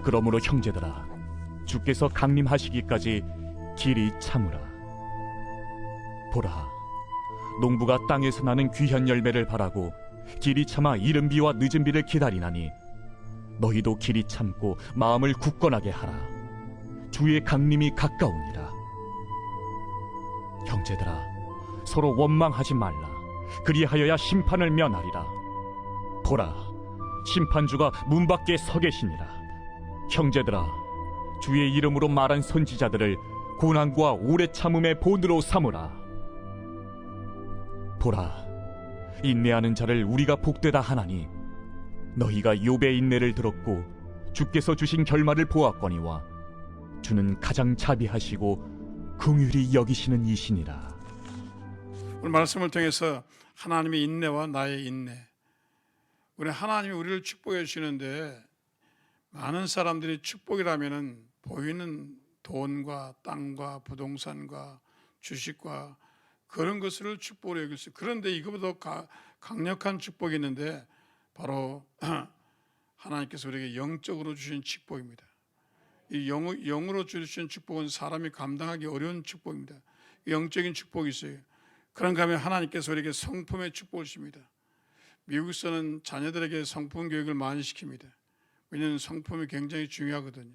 그러므로 형제들아, 주께서 강림하시기까지 길이 참으라. 보라, 농부가 땅에서 나는 귀한 열매를 바라고 길이 참아 이른 비와 늦은 비를 기다리나니, 너희도 길이 참고 마음을 굳건하게 하라. 주의 강림이 가까우니라. 형제들아, 서로 원망하지 말라. 그리하여야 심판을 면하리라. 보라, 심판주가 문 밖에 서 계시니라. 형제들아, 주의 이름으로 말한 선지자들을 고난과 오래 참음의 본으로 삼으라. 보라, 인내하는 자를 우리가 복되다 하나니, 너희가 욥의 인내를 들었고 주께서 주신 결말을 보았거니와 주는 가장 자비하시고 긍휼히 여기시는 이시니라. 오늘 말씀을 통해서 하나님의 인내와 나의 인내, 우리 하나님이 우리를 축복해 주시는데, 많은 사람들이 축복이라면은 보이는 돈과 땅과 부동산과 주식과 그런 것을 축복으로 여길 수 있어요. 그런데 이거보다 강력한 축복이 있는데, 바로 하나님께서 우리에게 영적으로 주신 축복입니다. 이 영으로 주신 축복은 사람이 감당하기 어려운 축복입니다. 영적인 축복이 있어요. 그런가 하면 하나님께서 우리에게 성품의 축복을 주십니다. 미국에서는 자녀들에게 성품 교육을 많이 시킵니다. 왜냐하면 성품이 굉장히 중요하거든요.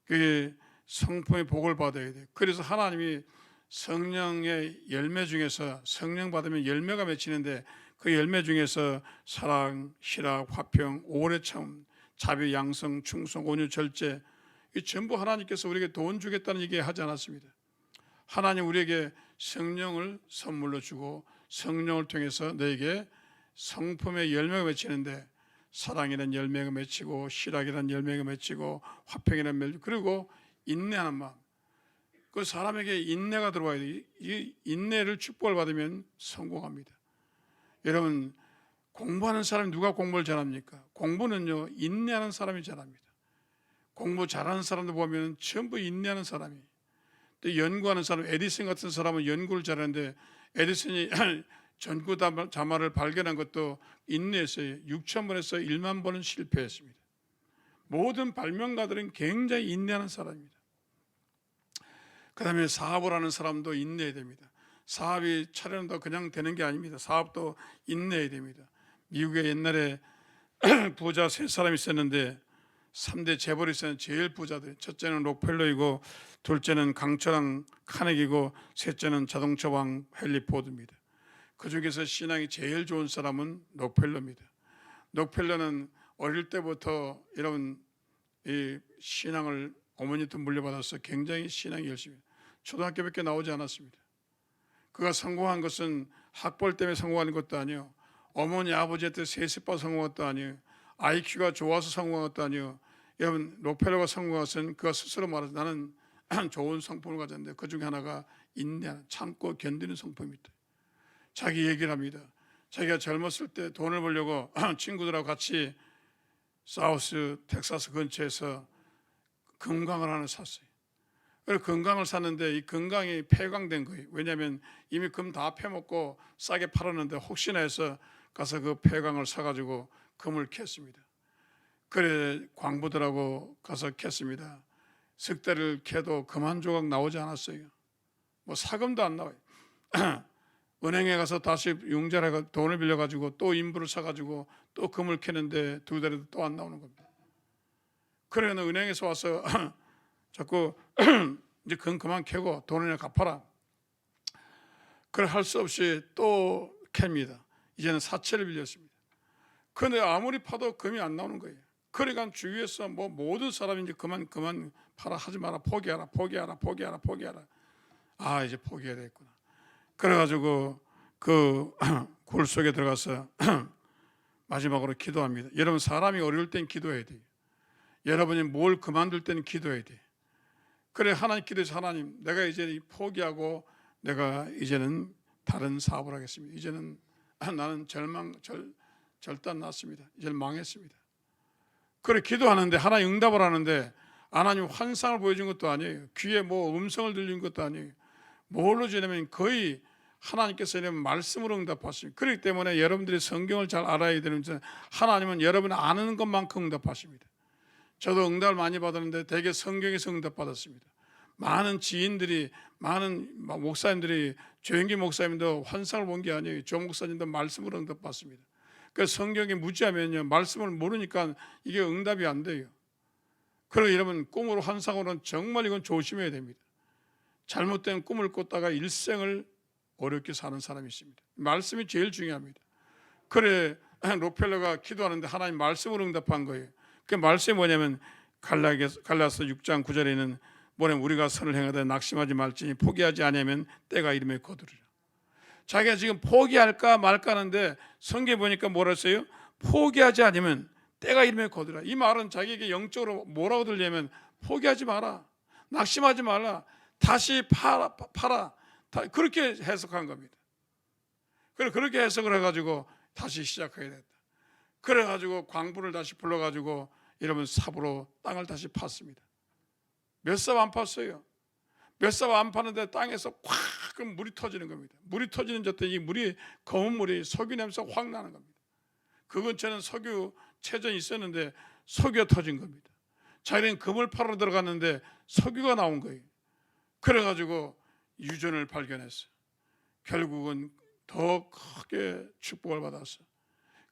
그게 성품의 복을 받아야 돼요. 그래서 하나님이 성령의 열매 중에서, 성령 받으면 열매가 맺히는데, 그 열매 중에서 사랑, 희락, 화평, 오래 참, 자비, 양성, 충성, 온유, 절제, 이 전부 하나님께서 우리에게 돈 주겠다는 얘기 하지 않았습니다. 하나님 우리에게 성령을 선물로 주고 성령을 통해서 너에게 성품의 열매가 맺히는데, 사랑이라는 열매가 맺히고 희락이라는 열매가 맺히고 화평이라는 열매, 그리고 인내하는 마음, 그 사람에게 인내가 들어와야 돼요. 이 인내를 축복을 받으면 성공합니다. 여러분, 공부하는 사람이 누가 공부를 잘합니까? 공부는요, 인내하는 사람이 잘합니다. 공부 잘하는 사람들 보면 전부 인내하는 사람이. 또 연구하는 사람, 에디슨 같은 사람은 연구를 잘하는데, 에디슨이 전구 자말을 발견한 것도 인내했어요. 6,000번에서 1만 번은 실패했습니다. 모든 발명가들은 굉장히 인내하는 사람입니다. 그 다음에 사업을 하는 사람도 인내해야 됩니다. 사업이 차려낸다고 그냥 되는 게 아닙니다. 사업도 인내해야 됩니다. 미국에 옛날에 부자 세 사람이 있었는데, 3대 재벌이 있었는데 제일 부자들, 첫째는 록펠러이고, 둘째는 강철왕 카네기고, 셋째는 자동차 왕 헨리 포드입니다. 그 중에서 신앙이 제일 좋은 사람은 록펠러입니다. 록펠러는 어릴 때부터 이런 이 신앙을 어머니한테 물려받아서 굉장히 신앙이 열심히, 초등학교밖에 나오지 않았습니다. 그가 성공한 것은 학벌 때문에 성공한 것도 아니에요. 어머니 아버지한테 세습받아 성공한 것도 아니에요. IQ가 좋아서 성공한 것도 아니에요. 여러분, 록펠러가 성공한 것은 그가 스스로 말해서 나는 좋은 성품을 가졌는데, 그 중에 하나가 인내하는, 참고 견디는 성품입니다. 자기 얘기를 합니다. 자기가 젊었을 때 돈을 벌려고 친구들하고 같이 사우스 텍사스 근처에서 금강을 하나 샀어요. 그래서 금강을 샀는데 이 금강이 폐광된 거예요. 왜냐하면 이미 금 다 패먹고 싸게 팔았는데, 혹시나 해서 가서 그 폐광을 사가지고 금을 캤습니다. 그래 광부들하고 가서 캤습니다. 석 달을 캐도 금 한 조각 나오지 않았어요. 뭐 사금도 안 나와요. 은행에 가서 다시 융자라가 돈을 빌려가지고 또 인부를 사가지고 또 금을 캐는데 2달에도 또 안 나오는 겁니다. 그래서 은행에서 와서 자꾸 이제 그만 캐고 돈을 갚아라. 그걸 할 수 없이 또 캡니다. 이제는 사채를 빌렸습니다. 그런데 아무리 파도 금이 안 나오는 거예요. 그러니까 주위에서 뭐 모든 사람이 이제 그만 팔아, 하지 마라, 포기하라. 아, 이제 포기해야 되겠구나. 그래가지고 그 굴 속에 들어가서 마지막으로 기도합니다. 여러분, 사람이 어려울 땐 기도해야 돼요. 여러분이 뭘 그만둘 때는 기도해야 돼요. 그래 하나님 기도해서, 하나님, 내가 이제 포기하고 내가 이제는 다른 사업을 하겠습니다. 이제는 나는 절단 났습니다. 이제는 망했습니다. 그래 기도하는데 하나님 응답을 하는데, 하나님 환상을 보여준 것도 아니에요. 귀에 뭐 음성을 들린 것도 아니에요. 뭘로 주냐면 거의 하나님께서 이런 말씀으로 응답하십니다. 그렇기 때문에 여러분들이 성경을 잘 알아야 되는 것은, 하나님은 여러분이 아는 것만큼 응답하십니다. 저도 응답을 많이 받았는데 대개 성경에서 응답받았습니다. 많은 지인들이, 많은 목사님들이, 조영기 목사님도 환상을 본 게 아니에요. 조 목사님도 말씀으로 응답받습니다. 그래서 성경이 무지하면요, 말씀을 모르니까 이게 응답이 안 돼요. 그러나 여러분, 꿈으로 환상으로는 정말 이건 조심해야 됩니다. 잘못된 꿈을 꿨다가 일생을 어렵게 사는 사람이 있습니다. 말씀이 제일 중요합니다. 그래 록펠러가 기도하는데 하나님 말씀으로 응답한 거예요. 그 말씀이 뭐냐면 갈라서 6장 9절에는 뭐냐면 우리가 선을 행하되 낙심하지 말지니 포기하지 아니하면 때가 이름에 거두리라. 자기가 지금 포기할까 말까 하는데 성경에 보니까 뭐라 했어요? 포기하지 않으면 때가 이름에 거두리라. 이 말은 자기에게 영적으로 뭐라고 들리냐면 포기하지 마라, 낙심하지 말라, 다시 팔아. 그렇게 해석한 겁니다. 그렇게 해석을 해가지고 다시 시작하게 됐다. 그래가지고 광부를 다시 불러가지고 여러분 삽으로 땅을 다시 팠습니다. 몇 삽 안 팠어요. 몇 삽 안 파는데 땅에서 콱 그럼 물이 터지는 겁니다. 물이 터지는 듯이 이 물이 검은 물이 석유 냄새 확 나는 겁니다. 그 근처에는 석유 채전이 있었는데 석유가 터진 겁니다. 자기는 금을 팔러 들어갔는데 석유가 나온 거예요. 그래가지고 유전을 발견했어요. 결국은 더 크게 축복을 받았어.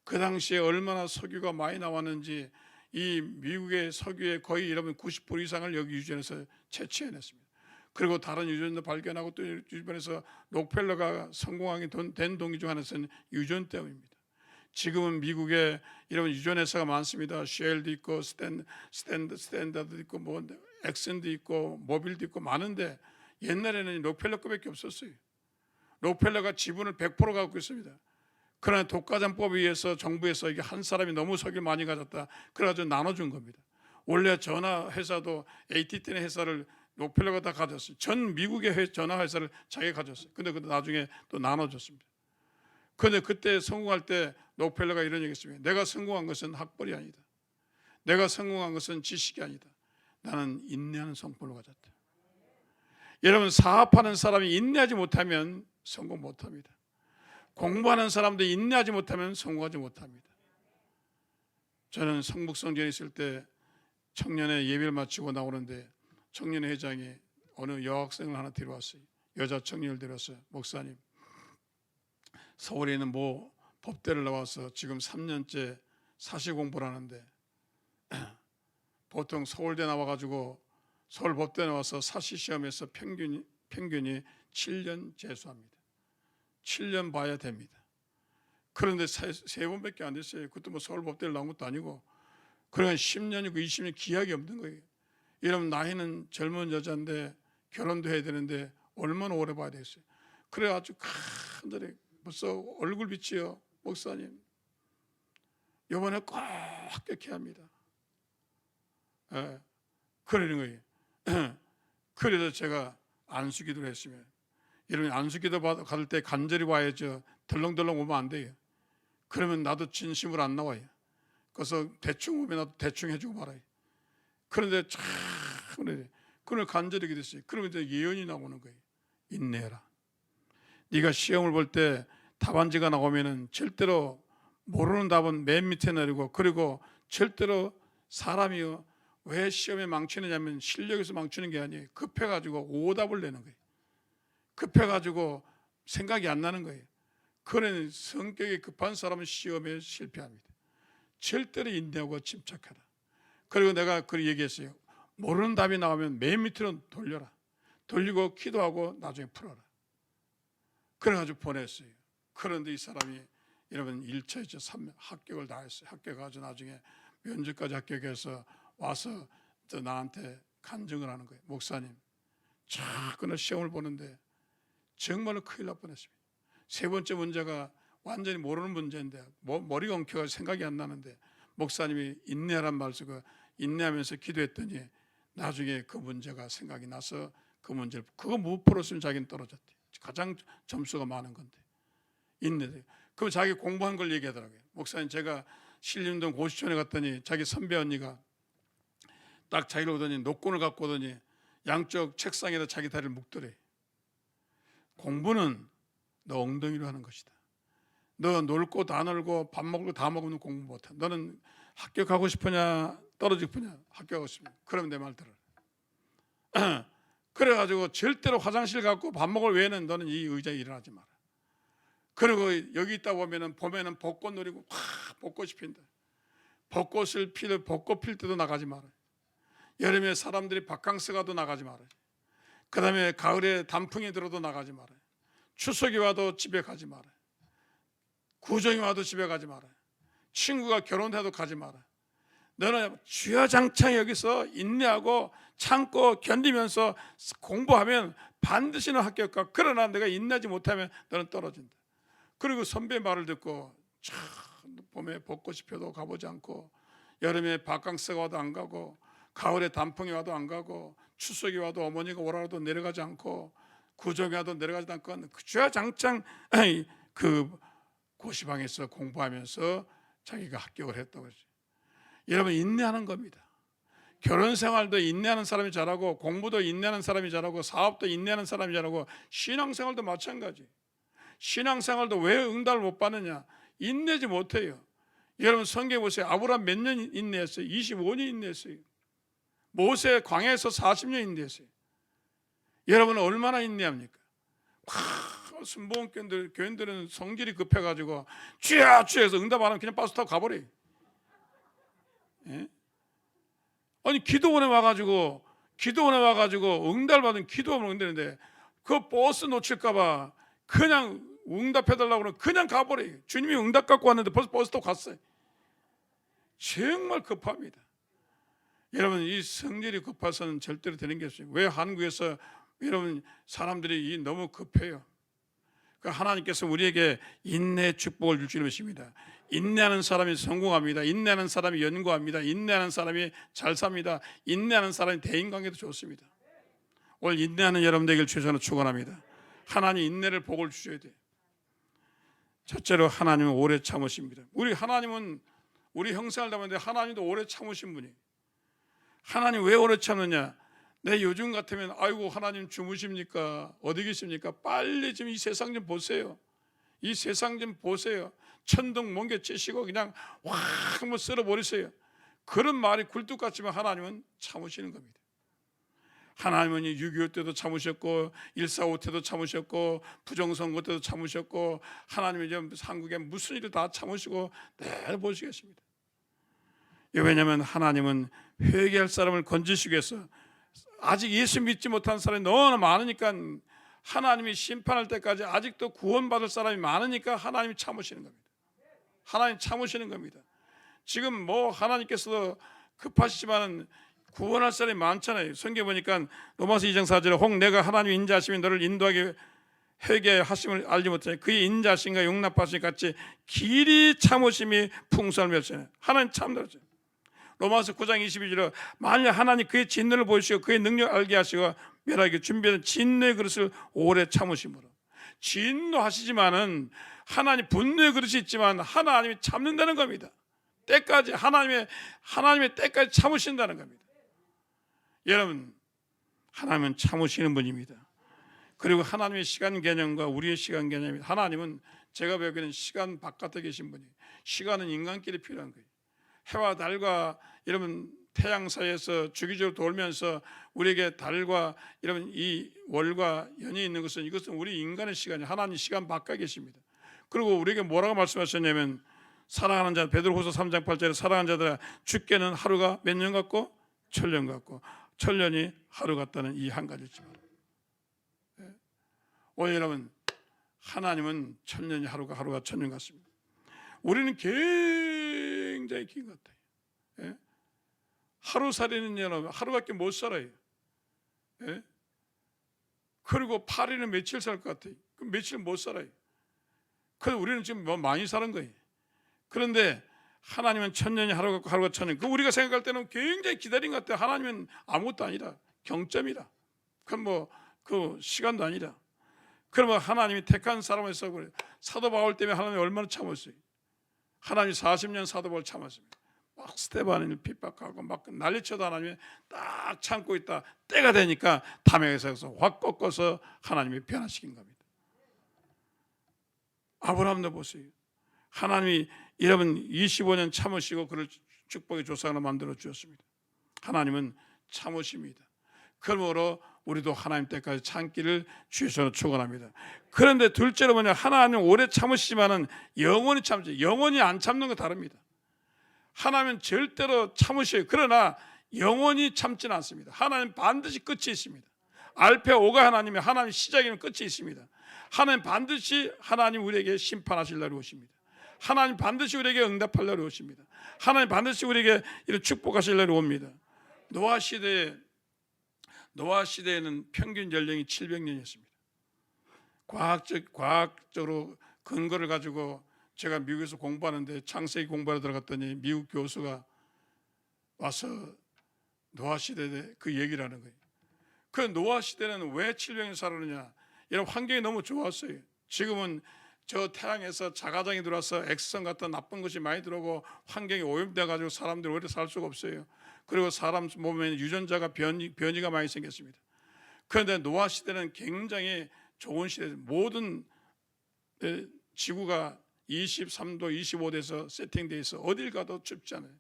그 당시에 얼마나 석유가 많이 나왔는지 이 미국의 석유의 거의 여러분 90% 이상을 여기 유전에서 채취해냈습니다. 그리고 다른 유전도 발견하고 또 주변에서 록펠러가 성공하게 된 동기 중 하나는 유전 때문입니다. 지금은 미국에 이런 유전 회사가 많습니다. 쉘도 있고 스탠다드도 있고 뭐 엑슨도 있고 모빌도 있고 많은데 옛날에는 록펠러급밖에 없었어요. 록펠러가 지분을 100% 갖고 있습니다. 그러나 독과점법에 의해서 정부에서 이게 한 사람이 너무 석유를 많이 가졌다. 그래가지고 나눠준 겁니다. 원래 전화 회사도 AT&T 회사를 록펠러가 다 가졌어요. 전 미국의 전화 회사를 자기가 가졌어요. 근데 나중에 또 나눠줬습니다. 그런데 그때 성공할 때 록펠러가 이런 얘기했습니다. 내가 성공한 것은 학벌이 아니다. 내가 성공한 것은 지식이 아니다. 나는 인내하는 성품을 가졌다. 여러분, 사업하는 사람이 인내하지 못하면 성공 못합니다. 공부하는 사람도 인내하지 못하면 성공하지 못합니다. 저는 성북성전에 있을 때 청년회 예배를 마치고 나오는데 청년회 회장이 어느 여학생을 하나 데려왔어요. 여자 청년을 데려왔어요. 목사님, 서울에 있는 뭐 법대를 나와서 지금 3년째 사시 공부를 하는데 보통 서울대 나와가지고 서울 법대 나와서 사시 시험에서 평균이 7년 재수합니다. 7년 봐야 됩니다. 그런데 세 번밖에 안 됐어요. 그것도 뭐 서울 법대를 나온 것도 아니고 그러니까 10년이고 20년 기약이 없는 거예요. 이러면 나이는 젊은 여자인데 결혼도 해야 되는데 얼마나 오래 봐야 되겠어요. 그래가지고 간절히 벌써 얼굴빛이요. 목사님 이번에 꼭 합격해야 합니다. 그러는 거예요. 그래서 제가 안수기도를 했으면 여러분 안수기도 받을 때 간절히 와야죠. 덜렁덜렁 오면 안 돼요. 그러면 나도 진심으로 안 나와요. 그래서 대충 오면 나도 대충 해주고 말아요. 그런데 참 그걸 간절히 기도했어요. 그러면 이제 예언이 나오는 거예요. 인내해라. 네가 시험을 볼 때 답안지가 나오면은 절대로 모르는 답은 맨 밑에 내리고 그리고 절대로 사람이요 왜 시험에 망치느냐면 실력에서 망치는 게 아니에요. 급해가지고 오답을 내는 거예요. 급해가지고 생각이 안 나는 거예요. 그런 성격이 급한 사람은 시험에 실패합니다. 절대로 인내하고 침착하라. 그리고 내가 그 얘기했어요. 모르는 답이 나오면 맨 밑으로 돌려라. 돌리고 기도하고 나중에 풀어라. 그래가지고 보냈어요. 그런데 이 사람이 여러분 1차에서 3년 합격을 다 했어요. 합격해가지고 나중에 면접까지 합격해서 와서 나한테 간증을 하는 거예요. 목사님, 자꾸나 시험을 보는데 정말로 큰일 날 뻔했습니다. 세 번째 문제가 완전히 모르는 문제인데 머리가 엉켜서 생각이 안 나는데 목사님이 인내란 말씀을 인내하면서 기도했더니 나중에 그 문제가 생각이 나서 그 문제를 그거 못 풀었으면 자기는 떨어졌대. 가장 점수가 많은 건데 인내. 그럼 자기 공부한 걸 얘기하더라고요. 목사님 제가 신림동 고시촌에 갔더니 자기 선배 언니가 딱 자기를 오더니 노끈을 갖고 오더니 양쪽 책상에다 자기 다리를 묶더래. 공부는 너 엉덩이로 하는 것이다. 너 놀고 다 놀고 밥 먹고 다 먹으면 공부 못해. 너는 합격하고 싶으냐 떨어질 뿐이야. 합격하고 싶으면. 그러면 내 말 들어라. 그래가지고 절대로 화장실 갖고 밥 먹을 외에는 너는 이 의자에 일어나지 마라. 그리고 여기 있다 보면은 봄에는 벚꽃 노리고 확 벚꽃이 핀다. 벚꽃을 필 벚꽃 필 때도 나가지 마라. 여름에 사람들이 바캉스 가도 나가지 마라. 그 다음에 가을에 단풍이 들어도 나가지 마라. 추석이 와도 집에 가지 마라. 구정이 와도 집에 가지 마라. 친구가 결혼해도 가지 마라. 너는 주야장창 여기서 인내하고 참고 견디면서 공부하면 반드시 는 합격할. 그러나 내가 인내하지 못하면 너는 떨어진다. 그리고 선배 말을 듣고 참 봄에 벚꽃이 펴도 가보지 않고 여름에 바캉스가 와도 안 가고 가을에 단풍이 와도 안 가고 추석이 와도 어머니가 오라도 내려가지 않고 구정이 와도 내려가지 않고 그 주야장창 그 고시방에서 공부하면서 자기가 합격을 했다고 그러죠. 여러분 인내하는 겁니다. 결혼 생활도 인내하는 사람이 잘하고 공부도 인내하는 사람이 잘하고 사업도 인내하는 사람이 잘하고 신앙생활도 마찬가지. 신앙생활도 왜 응답을 못 받느냐? 인내지 못해요. 여러분 성경 보세요. 아브라함 몇 년 인내했어요? 25년 인내했어요. 모세 광야에서 40년 인내했어요. 여러분은 얼마나 인내합니까? 순복음 교인들은 성질이 급해가지고 주야 주야해서 응답 안 하면 그냥 버스 타고 가버려요. 예? 아니 기도원에 와가지고 응답을 받은 기도하면 응대는데 그 버스 놓칠까봐 그냥 응답해달라고 그러면 그냥 가버려요. 주님이 응답 갖고 왔는데 벌써 버스 타고 갔어요. 정말 급합니다. 여러분 이 성질이 급해서는 절대로 되는 게 없어요. 왜 한국에서 여러분 사람들이 너무 급해요. 하나님께서 우리에게 인내의 축복을 줄 줄 믿습니다. 인내하는 사람이 성공합니다. 인내하는 사람이 연구합니다. 인내하는 사람이 잘 삽니다. 인내하는 사람이 대인관계도 좋습니다. 오늘 인내하는 여러분 되길 주셔서 축원합니다. 하나님 인내를 복을 주셔야 돼요. 첫째로 하나님은 오래 참으십니다. 하나님은 우리 형상을 닮았는데 하나님도 오래 참으신 분이에요. 하나님 왜 오래 참느냐? 내 요즘 같으면 아이고 하나님 주무십니까? 어디 계십니까? 빨리 좀 이 세상 좀 보세요. 이 세상 좀 보세요. 천둥 멍게 찌시고 그냥 확 한번 쓸어버리세요. 그런 말이 굴뚝 같지만 하나님은 참으시는 겁니다. 하나님은 6.25 때도 참으셨고 1.45 때도 참으셨고 부정선거 때도 참으셨고 하나님이 지금 한국에 무슨 일을 다 참으시고 늘 보시겠습니다. 왜냐하면 하나님은 회개할 사람을 건지시기 위해서 아직 예수 믿지 못한 사람이 너무나 많으니까 하나님이 심판할 때까지 아직도 구원받을 사람이 많으니까 하나님이 참으시는 겁니다. 하나님 참으시는 겁니다. 지금 하나님께서도 급하시지만 구원할 사람이 많잖아요. 성경 보니까 로마서 2장 4절에 혹 내가 하나님 인자하심이 너를 인도하게 회개하심을 알지 못하니 그의 인자하심과 용납하심이 같이 길이 참으심이 풍성을 맺으시네. 하나님 참으시네. 로마서 9장 22절에 만일 하나님 그의 진노를 보이시고 그의 능력을 알게 하시고 멸하게 준비한 진노의 그릇을 오래 참으심으로. 진노하시지만은 하나님 분노의 그릇이 있지만 하나님이 참는다는 겁니다. 때까지 하나님의 때까지 참으신다는 겁니다. 여러분 하나님은 참으시는 분입니다. 그리고 하나님의 시간 개념과 우리의 시간 개념이 하나님은 제가 배우기에는 시간 바깥에 계신 분이에요. 시간은 인간끼리 필요한 거예요. 해와 달과 여러분 태양 사이에서 주기적으로 돌면서 우리에게 달과 여러분 이 월과 연이 있는 것은 이것은 우리 인간의 시간이 하나님 시간 바깥에 계십니다. 그리고 우리에게 뭐라고 말씀하셨냐면 사랑하는 자 베드로후서 3장 8절에 사랑하는 자들아 주께는 하루가 몇 년 같고 천년 같고 천년이 하루 같다는 이 한 가지지만 오늘 여러분 하나님은 천년이 하루가 천년 같습니다. 우리는 굉장히 긴 것 같아요. 예? 하루살이는 여러분 하루밖에 못 살아요. 예? 그리고 8일은 며칠 살 것 같아요. 그럼 며칠 못 살아요. 그래서 우리는 지금 많이 사는 거예요. 그런데 하나님은 천년이 하루 같고 하루가 천년. 그 우리가 생각할 때는 굉장히 기다린 것 같아요. 하나님은 아무것도 아니라 경점이다. 그럼 그 시간도 아니라. 그러면 하나님이 택한 사람에서 그래. 사도 바울 때문에 하나님이 얼마나 참았어요. 하나님이 40년 사도 바울 참았습니다. 막 스데반을 핍박하고 막 난리쳐도 하나님이 딱 참고 있다. 때가 되니까 담에게서 확 꺾어서 하나님이 변화시킨 겁니다. 아브라함도 보세요. 하나님이 여러분 25년 참으시고 그를 축복의 조상으로 만들어 주었습니다. 하나님은 참으십니다. 그러므로 우리도 하나님 때까지 참기를 주의 손으로 축원합니다. 그런데 둘째로 뭐냐, 하나님 오래 참으시지만은 영원히 참죠. 영원히 안 참는 거 다릅니다. 하나님은 절대로 참으셔요. 그러나 영원히 참지는 않습니다. 하나님 반드시 끝이 있습니다. 알파 오가 하나님의 하나님 시작이면 끝이 있습니다. 하나님 반드시 하나님 우리에게 심판하실 날이 오십니다. 하나님 반드시 우리에게 응답할 날이 오십니다. 하나님 반드시 우리에게 이런 축복하실 날이 옵니다. 노아 시대에는 평균 연령이 700년이었습니다. 과학적으로 근거를 가지고 제가 미국에서 공부하는데 창세기 공부하러 들어갔더니 미국 교수가 와서 노아 시대에 그 얘기를 하는 거예요. 그 노아 시대는 왜 700년 살았느냐? 이런 환경이 너무 좋았어요. 지금은 저 태양에서 자가장이 들어와서 X선 같은 나쁜 것이 많이 들어오고 환경이 오염돼 가지고 사람들이 오래 살 수가 없어요. 그리고 사람 몸에 유전자가 변이가 많이 생겼습니다. 그런데 노아 시대는 굉장히 좋은 시대. 모든 지구가 23도, 25도에서 세팅되어 있어 어딜 가도 춥지 않아요.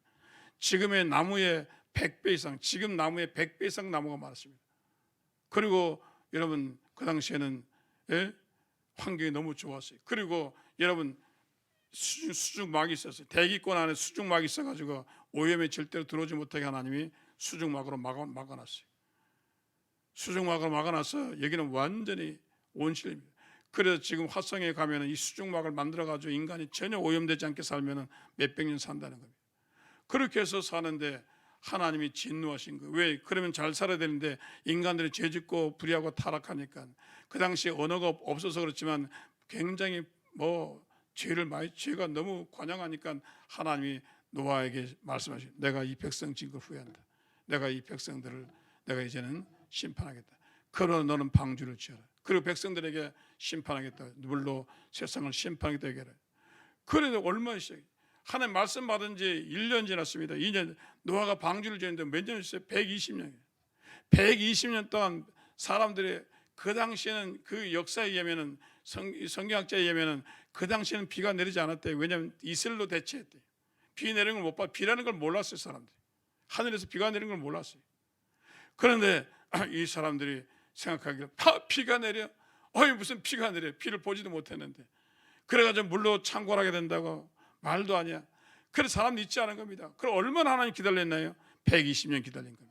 지금의 나무의 100배 이상, 지금 나무의 100배 이상 나무가 많았습니다. 그리고 여러분 그 당시에는 환경이 너무 좋았어요. 그리고 여러분 수중막이 있었어요. 대기권 안에 수중막이 있어가지고 오염이 절대로 들어오지 못하게 하나님이 수중막으로 막아놨어요. 수중막으로 막아놔서 여기는 완전히 온실입니다. 그래서 지금 화성에 가면은 이 수중막을 만들어가지고 인간이 전혀 오염되지 않게 살면은 몇백 년 산다는 겁니다. 그렇게 해서 사는데 하나님이 진노하신 거예요. 왜? 그러면 잘 살아야 되는데 인간들이 죄짓고 불의하고 타락하니까 그 당시 언어가 없어서 그렇지만 굉장히 죄가 너무 관영하니까 하나님이 노아에게 말씀하신, 내가 이 백성 진 걸 후회한다. 내가 이 백성들을 내가 이제는 심판하겠다. 그러나 너는 방주를 지어라. 그리고 백성들에게 심판하겠다. 물로 세상을 심판하겠다 얘기해라. 그래도 얼마나 시작해? 하나님 말씀 받은 지 1년 지났습니다. 2년 노아가 방주를 지었는데 몇 년 있어요? 120년이에요. 120년 동안 사람들이 그 당시에는 그 역사에 의하면은 성경학자에 의하면은 그 당시에는 비가 내리지 않았대요. 왜냐하면 이슬로 대체했대요. 비 내리는 걸 못 봐. 비라는 걸 몰랐어요, 사람들이. 하늘에서 비가 내리는 걸 몰랐어요. 그런데 이 사람들이 생각하기를 비가 내려? 무슨 비가 내려? 비를 보지도 못했는데. 그래가지고 물로 창궐하게 된다고 말도 아니야. 그래서 사람 잊지 않은 겁니다. 그럼 얼마나 하나님 기다렸나요? 120년 기다린 겁니다.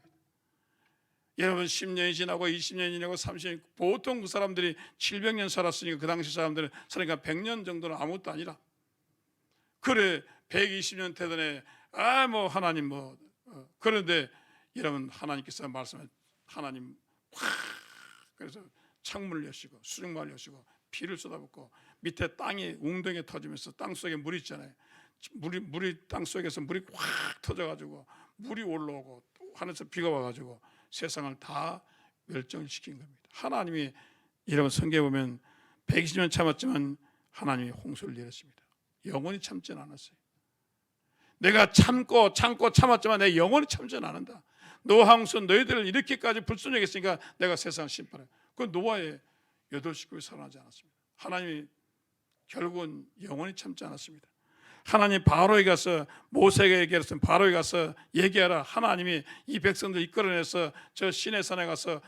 여러분 10년이 지나고 20년이 지나고 30년, 보통 그 사람들이 700년 살았으니까 그 당시 사람들은 그러니까 100년 정도는 아무것도 아니라. 그래 120년 되더니 하나님 그런데 여러분 하나님께서 말씀하신 하나님 그래서 창문을 여시고 수중막을 여시고 비를 쏟아붓고 밑에 땅이 웅덩이에 터지면서 땅 속에 물이 있잖아요. 물이 땅 속에서 물이 확 터져가지고 물이 올라오고 하늘에서 비가 와가지고 세상을 다 멸종을 시킨 겁니다. 하나님이 여러분 성경에 보면 120년 참았지만 하나님이 홍수를 내렸습니다. 영원히 참지는 않았어요. 내가 참고 참았지만 내가 영원히 참지는 않는다. 노아 홍수 너희들을 이렇게까지 불순종했으니까 내가 세상을 심판해. 그 노아의 8식구가 살아나지 않았습니다. 하나님이 결국은 영원히 참지 않았습니다. 하나님 바로에 가서 모세에게 얘기했으면 바로에 가서 얘기하라. 하나님이 이 백성들 이끌어내서 저 시내산에 가서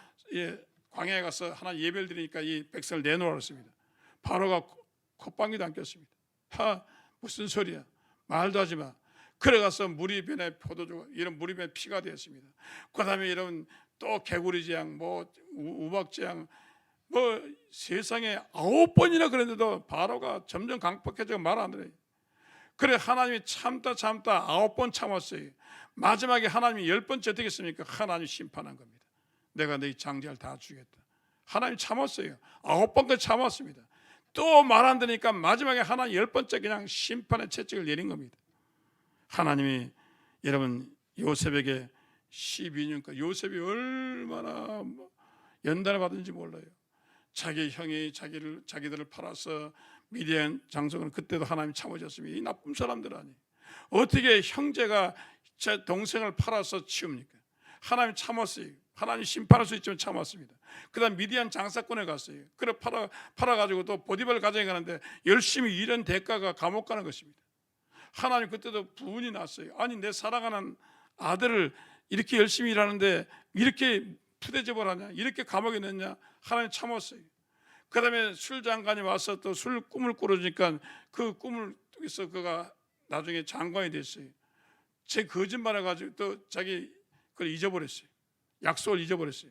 광야에 가서 하나님 예배를 드리니까 이 백성을 내놓으라 했습니다. 바로가 콧방귀도 안 꼈습니다. 무슨 소리야? 말도 하지 마. 그래 가서 물이 변해 포도주가 이런 물이 변해 피가 되었습니다. 그다음에 이런 또 개구리재앙, 우박재앙, 세상에 9번이나 그랬는데도 바로가 점점 강팍해지고 말 안 들어요. 그래 하나님이 참다 9번 참았어요. 마지막에 하나님이 10번째 되겠습니까? 하나님 심판한 겁니다. 내가 너희 장자를 다 죽였다. 하나님 참았어요. 9번까지 참았습니다. 또 말 안 들으니까 마지막에 하나님 10번째 그냥 심판의 채찍을 내린 겁니다. 하나님이 여러분 요셉에게 12년간 요셉이 얼마나 연단을 받은지 몰라요. 자기 형이 자기들을 팔아서 미디안 장성은 그때도 하나님 참으셨습니다. 이 나쁜 사람들 아니. 어떻게 형제가 제 동생을 팔아서 치웁니까? 하나님 참았어요. 하나님 심판할 수 있지만 참았습니다. 그다음 미디안 장사꾼에 갔어요. 그래 팔아가지고 또 보디발 가정에 가는데 열심히 일한 대가가 감옥 가는 것입니다. 하나님 그때도 분이 났어요. 아니 내 사랑하는 아들을 이렇게 열심히 일하는데 이렇게 푸대접을 하냐, 이렇게 감옥에 넣냐. 하나님 참았어요. 그 다음에 술장관이 와서 또 술 꿈을 꾸러주니까 그 꿈을 통해서 그가 나중에 장관이 됐어요. 제 거짓말을 가지고 또 자기 그걸 잊어버렸어요. 약속을 잊어버렸어요.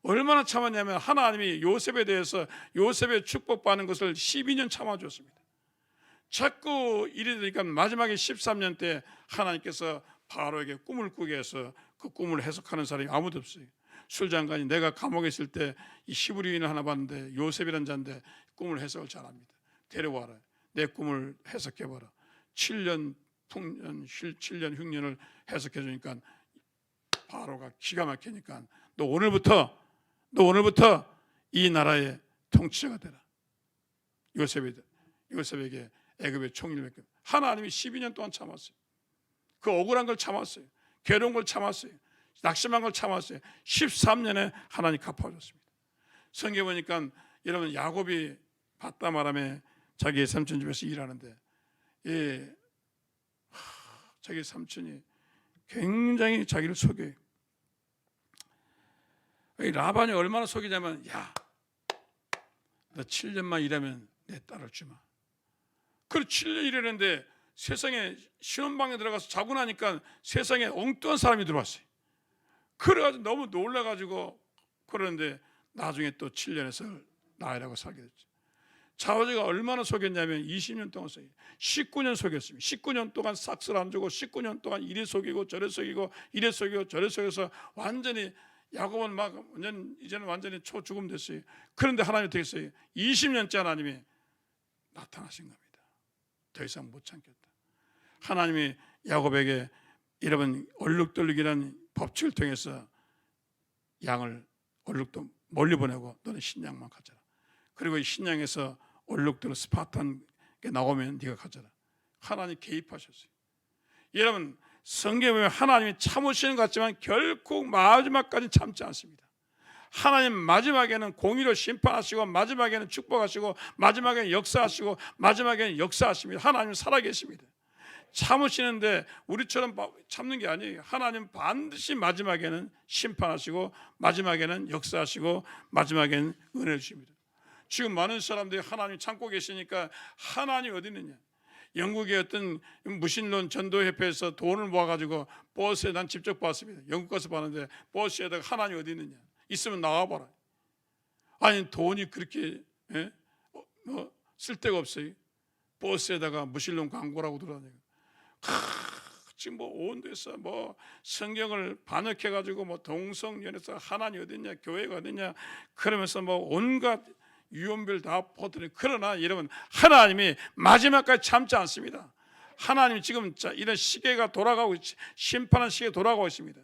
얼마나 참았냐면 하나님이 요셉에 대해서 요셉의 축복받는 것을 12년 참아줬습니다. 자꾸 이래 되니까 마지막에 13년 때 하나님께서 바로에게 꿈을 꾸게 해서 그 꿈을 해석하는 사람이 아무도 없어요. 술장관이 내가 감옥에 있을 때 이 히브리인을 하나 봤는데 요셉이라는 자인데 꿈을 해석을 잘합니다. 데려와라. 내 꿈을 해석해봐라. 7년 풍년, 7년 흉년을 해석해 주니까 바로가 기가 막히니까 너 오늘부터 이 나라의 통치자가 되라. 요셉에게 애굽의 총리를 맡겨. 하나님이 12년 동안 참았어요. 그 억울한 걸 참았어요. 괴로운 걸 참았어요. 낙심한 걸 참았어요. 13년에 하나님 갚아줬습니다. 성경에 보니까 여러분 야곱이 바다마람에 자기 삼촌 집에서 일하는데 자기 삼촌이 굉장히 자기를 속여요. 라반이 얼마나 속이냐면 야, 너 7년만 일하면 내 딸을 주마. 그리고 7년 일했는데 세상에 신혼방에 들어가서 자고 나니까 세상에 엉뚱한 사람이 들어왔어요. 그래가지고 너무 놀라가지고 그러는데 나중에 또 7년에서 나이라고 살게 됐죠. 자오지가 얼마나 속였냐면 20년 동안 속였어요. 19년 속였습니다. 19년 동안 싹쓸 안 주고 19년 동안 이래 속이고 저래 속이고 이래 속이고 저래 속여서 완전히 야곱은 막 이제는 완전히 초죽음 됐어요. 그런데 하나님이 어떻게 했어요? 20년째 하나님이 나타나신 겁니다. 더 이상 못 참겠다. 하나님이 야곱에게 여러분 얼룩덜룩이라는 법칙을 통해서 양을 얼룩도 멀리 보내고 너는 신양만 가져라. 그리고 이 신양에서 얼룩덜룩 스파탄게 나오면 네가 가져라. 하나님 개입하셨어요. 여러분 성경에 보면 하나님이 참으시는 것 같지만 결코 마지막까지 참지 않습니다. 하나님 마지막에는 공의로 심판하시고 마지막에는 축복하시고 마지막에는 역사하시고 마지막에는 역사하십니다. 하나님 살아계십니다. 참으시는데 우리처럼 참는 게 아니에요. 하나님 반드시 마지막에는 심판하시고 마지막에는 역사하시고 마지막에는 은혜를 주십니다. 지금 많은 사람들이 하나님 참고 계시니까 하나님 어디 있느냐. 영국의 어떤 무신론 전도협회에서 돈을 모아가지고 버스에 난 직접 봤습니다. 영국 가서 봤는데 버스에다가 하나님 어디 있느냐. 있으면 나와봐라. 아니 돈이 그렇게 쓸데가 없어요. 버스에다가 무신론 광고라고 들어다니고 지금 온 데서 성경을 반역해가지고 동성연애서 하나님 어딨냐 교회가 어딨냐 그러면서 온갖 유언별 다 퍼뜨려. 그러나 여러분 하나님이 마지막까지 참지 않습니다. 하나님 지금 이런 시계가 돌아가고 심판한 시계가 돌아가고 있습니다.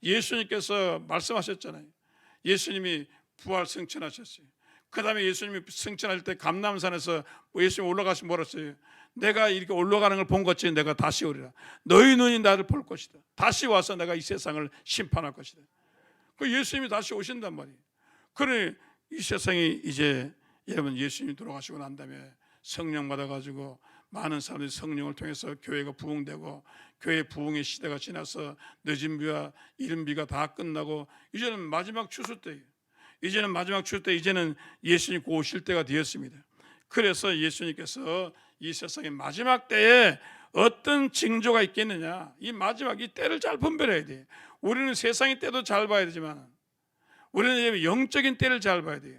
예수님께서 말씀하셨잖아요. 예수님이 부활 승천하셨어요. 그 다음에 예수님이 승천할 때 감람산에서 예수님 올라가시면 뭐라 했어요? 내가 이렇게 올라가는 걸 본 것처럼 내가 다시 오리라. 너희 눈이 나를 볼 것이다. 다시 와서 내가 이 세상을 심판할 것이다. 그 예수님이 다시 오신단 말이에요. 그래 이 세상이 이제 여러분 예수님이 돌아가시고 난 다음에 성령 받아가지고 많은 사람들이 성령을 통해서 교회가 부흥되고 교회 부흥의 시대가 지나서 늦은 비와 이른 비가 다 끝나고 이제는 마지막 추수 때예요. 이제는 마지막 추수 때 이제는 예수님 오실 때가 되었습니다. 그래서 예수님께서 이 세상의 마지막 때에 어떤 징조가 있겠느냐. 이 마지막 이 때를 잘 분별해야 돼요. 우리는 세상의 때도 잘 봐야 되지만 우리는 영적인 때를 잘 봐야 돼요.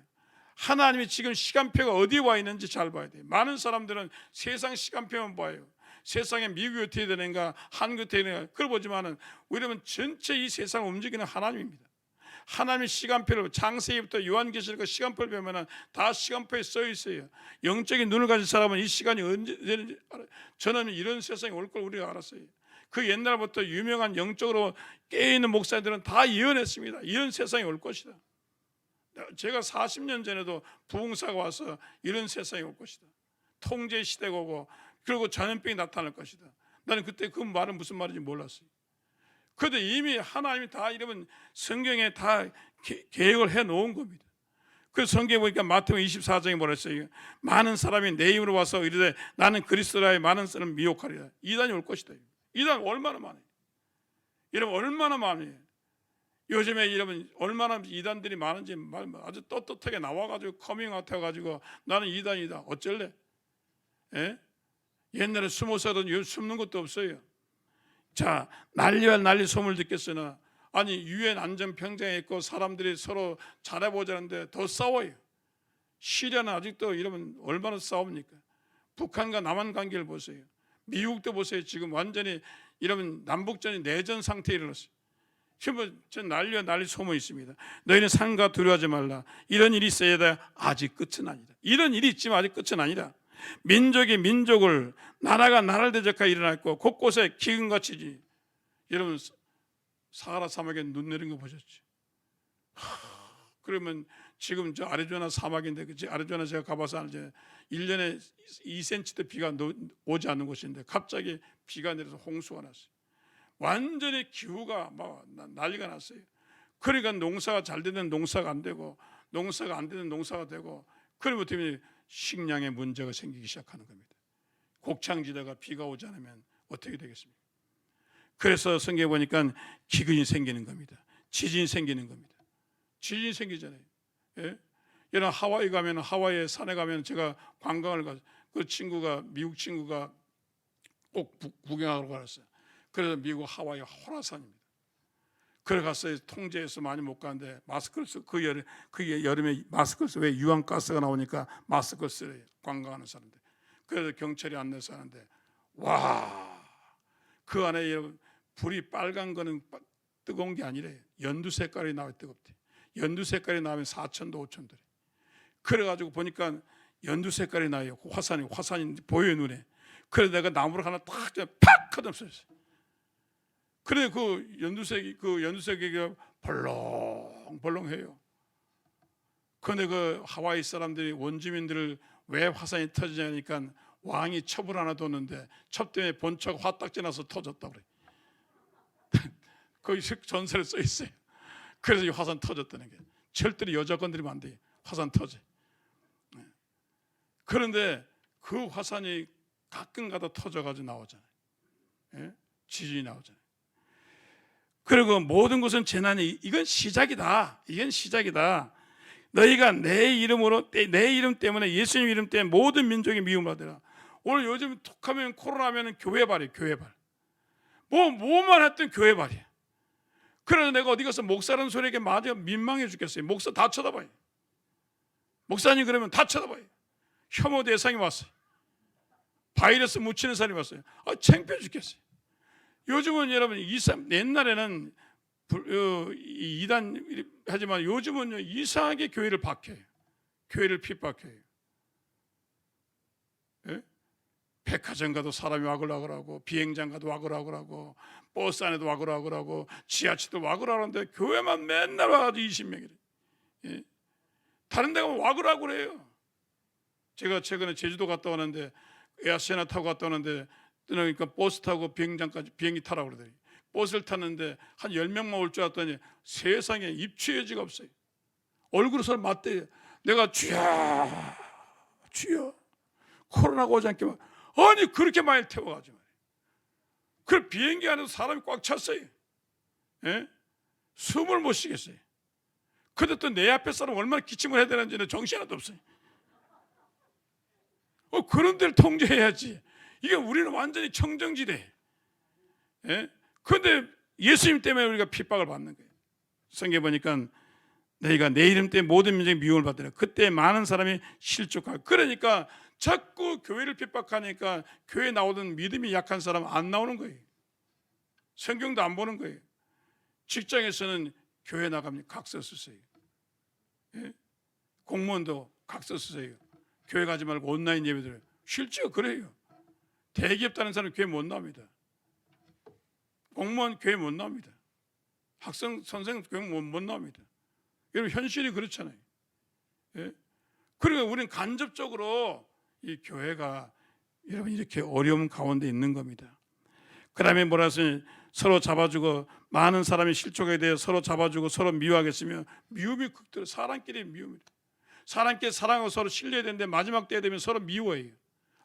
하나님이 지금 시간표가 어디에 와 있는지 잘 봐야 돼요. 많은 사람들은 세상 시간표만 봐요. 세상에 미국이 어떻게 되는가 한국이 어떻게 되는가 그걸 보지만 우리는 전체 이 세상을 움직이는 하나님입니다. 하나님의 시간표를 창세기부터 요한계시록 시간표를 보면 다 시간표에 써 있어요. 영적인 눈을 가진 사람은 이 시간이 언제 되는지 알아요. 저는 이런 세상이 올 걸 우리가 알았어요. 그 옛날부터 유명한 영적으로 깨어있는 목사들은 다 예언했습니다. 이런 세상이 올 것이다. 제가 40년 전에도 부흥사가 와서 이런 세상이 올 것이다. 통제 시대가 오고 그리고 전염병이 나타날 것이다. 나는 그때 그 말은 무슨 말인지 몰랐어요. 그런데 이미 하나님이 다 이러면 성경에 다 계획을 해놓은 겁니다. 그 성경에 보니까 마태복음 24장에 뭐라 했어요? 많은 사람이 내 이름으로 와서 이르되 나는 그리스도라 많은 사람을 미혹하리라. 이단이 올 것이다. 이단 얼마나 많아요. 여러분 얼마나 많아요. 요즘에 여러분 얼마나 이단들이 많은지 아주 떳떳하게 나와가지고 커밍아웃 해가지고 나는 이단이다. 어쩔래? 예? 옛날에 숨어서도 요즘 숨는 것도 없어요. 자, 난리와 난리 소문을 듣겠으나 아니 유엔 안전평정에 있고 사람들이 서로 잘해보자는데 더 싸워요. 시리아는 아직도 여러분 얼마나 싸웁니까? 북한과 남한 관계를 보세요. 미국도 보세요. 지금 완전히 여러분 남북전이 내전 상태에 이르렀어요. 지금 전 난리와 난리 소문이 있습니다. 너희는 상과 두려워하지 말라. 이런 일이 있어야 돼. 아직 끝은 아니다. 이런 일이 있지만 아직 끝은 아니다. 민족이 민족을, 나라가 나라를 대적하여 일어났고 곳곳에 기근같이 여러분 사하라 사막에 눈 내린 거 보셨죠? 그러면 지금 저 아리조나 사막인데 그치? 아리조나 제가 가봐서 알죠. 1년에 2cm도 비가 오지 않는 곳인데 갑자기 비가 내려서 홍수가 났어요. 완전히 기후가 막 난리가 났어요. 그러니까 농사가 잘 되는 농사가 안 되고 농사가 안 되는 농사가 되고 그러면 때문에 식량에 문제가 생기기 시작하는 겁니다. 곡창지대가 비가 오지 않으면 어떻게 되겠습니까? 그래서 성경에 보니까 기근이 생기는 겁니다. 지진이 생기는 겁니다. 지진이 생기잖아요. 예? 여러분 하와이 가면 하와이에 산에 가면 제가 관광을 가서 그 친구가 미국 친구가 꼭 구경하러 갔어요. 그래서 미국 하와이 호라산입니다. 그래 갔어요. 통제해서 많이 못 가는데 마스크를 쓰고 그 여름에 마스크를 쓰고 왜 유황가스가 나오니까 마스크를 쓰래요. 관광하는 사람들. 그래서 경찰이 안내서 하는데 와 그 안에 여러분 불이 빨간 거는 뜨거운 게 아니래. 연두 색깔이 나와 뜨겁대. 연두 색깔이 나오면 4,000도 5,000도래. 그래가지고 보니까 연두 색깔이 나요. 화산이 보여요 눈에. 그래서 내가 나무를 하나 탁 하다 없어졌어요. 그래 그 연두색이 벌렁벌렁해요. 그런데 그 하와이 사람들이 원주민들을 왜 화산이 터지냐니까 왕이 첩을 하나 뒀는데 첩 때문에 본처가 화딱지 나서 터졌다 그래. 거기 전설에 써 있어요. 그래서 이 화산 터졌다는 게 절대로 여자 건드리면 안 돼. 화산 터져. 그런데 그 화산이 가끔가다 터져가지고 나오잖아요. 예? 지진이 나오잖아요. 그리고 모든 것은 재난이 이건 시작이다. 이건 시작이다. 너희가 내 이름으로 내 이름 때문에 예수님 이름 때문에 모든 민족이 미움을 받으라. 오늘 요즘 툭하면 코로나면 교회발이에요. 교회발. 뭐만 했든 교회발이야. 그래서 내가 어디 가서 목사라는 소리에게 맞아 민망해 죽겠어요. 목사 다 쳐다봐요. 목사님 그러면 다 쳐다봐요. 혐오 대상이 왔어요. 바이러스 묻히는 사람이 왔어요. 창피해 죽겠어요. 요즘은 여러분 옛날에는 이단 하지만 요즘은 이상하게 교회를 박해요. 교회를 핍박해요. 예? 백화점 가도 사람이 와글와글하고 비행장 가도 와글와글하고 버스 안에도 와글와글하고 지하철도 와글와글한데 교회만 맨날 와가지고 20명이래. 예? 다른 데 가면 와글와글해요. 제가 최근에 제주도 갔다 오는데 에어시아나 타고 갔다 오는데 그러니까 버스 타고 비행장까지 비행기 타라고 그러더니 버스를 탔는데 한 10명만 올 줄 알았더니 세상에 입추여지가 없어요. 얼굴을 서로 맞대요. 내가 주여 코로나가 오지 않게 아니 그렇게 많이 태워가지고 그 비행기 안에서 사람이 꽉 찼어요. 예? 숨을 못 쉬겠어요. 근데 또 내 앞에 사람 얼마나 기침을 해야 되는지는 정신 하나도 없어요. 그런 데를 통제해야지. 이게 우리는 완전히 청정지대. 예? 그런데 예수님 때문에 우리가 핍박을 받는 거예요. 성경에 보니까 너희가 내 이름 때문에 모든 민족이 미움을 받으라. 그때 많은 사람이 실족하고 그러니까 자꾸 교회를 핍박하니까 교회 나오던 믿음이 약한 사람 안 나오는 거예요. 성경도 안 보는 거예요. 직장에서는 교회 나가면 각서 쓰세요. 예? 공무원도 각서 쓰세요. 교회 가지 말고 온라인 예배 드려요. 실제로 그래요. 대기업 다니는 사람 교회 못 나옵니다. 공무원 교회 못 나옵니다. 학생 선생 교회 못 나옵니다. 여러분 현실이 그렇잖아요. 예? 그러니까 우리는 간접적으로 이 교회가 여러분 이렇게 어려움 가운데 있는 겁니다. 그다음에 뭐라 하시니 서로 잡아주고 많은 사람이 실족하게 되어 서로 잡아주고 서로 미워하겠으며 미움이 극도로 사람끼리 미움이다. 사람께 사랑하고 서로 신뢰해야 되는데 마지막 때가 되면 서로 미워해요.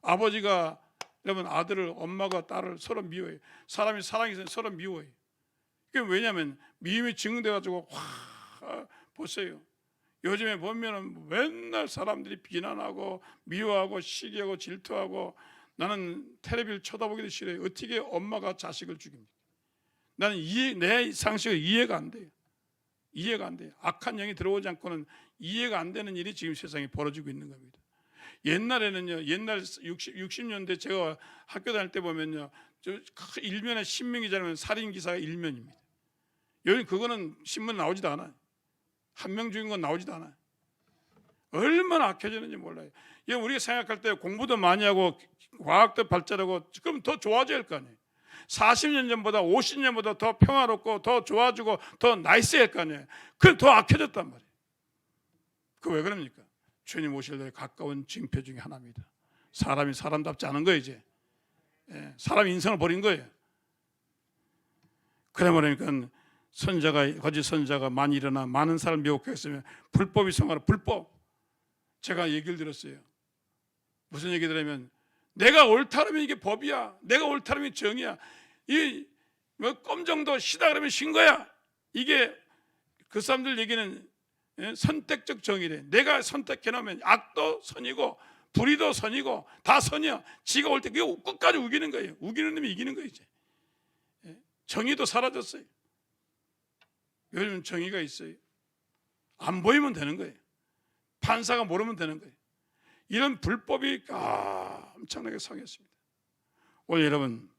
아버지가 여러분 아들을, 엄마가 딸을 서로 미워해요. 사람이 사랑이 있으면 서로 미워해요. 그게 왜냐하면 미움이 증대가지고 보세요. 요즘에 보면은 맨날 사람들이 비난하고 미워하고 시기하고 질투하고, 나는 텔레비를 쳐다보기도 싫어요. 어떻게 엄마가 자식을 죽입니까? 나는 내 상식을 이해가 안 돼요. 이해가 안 돼요. 악한 영이 들어오지 않고는 이해가 안 되는 일이 지금 세상에 벌어지고 있는 겁니다. 옛날에는요, 옛날 60년대 제가 학교 다닐 때 보면요, 일면에 신명이 자르면 살인 기사가 일면입니다. 요즘 그거는 신문 나오지도 않아요. 한 명 죽인 건 나오지도 않아요. 얼마나 악해졌는지 몰라요. 우리가 생각할 때 공부도 많이 하고 과학도 발달하고 그럼 더 좋아져야 할 거 아니에요. 40년 전보다 50년 보다 더 평화롭고 더 좋아지고 더 나이스할 거 아니에요. 그럼 더 악해졌단 말이에요. 그 왜 그럽니까? 주님 오실 때 가까운 징표 중에 하나입니다. 사람이 사람답지 않은 거예요. 이제 사람 인성을 버린 거예요. 그러니까 거짓 선자가 많이 일어나 많은 사람을 미혹했으면 불법이 성하라. 불법. 제가 얘기를 들었어요. 무슨 얘기 들으면 내가 옳다면 이게 법이야. 내가 옳다면 정이야. 이 껌정도 시다 그러면 신 거야. 이게 그 사람들 얘기는 선택적 정의래. 내가 선택해놓으면 악도 선이고 불의도 선이고 다 선이야. 지가 올 때 그게 끝까지 우기는 거예요. 우기는 놈이 이기는 거예요. 이제 정의도 사라졌어요. 요즘 정의가 있어요. 안 보이면 되는 거예요. 판사가 모르면 되는 거예요. 이런 불법이 엄청나게 성했습니다. 오늘 여러분,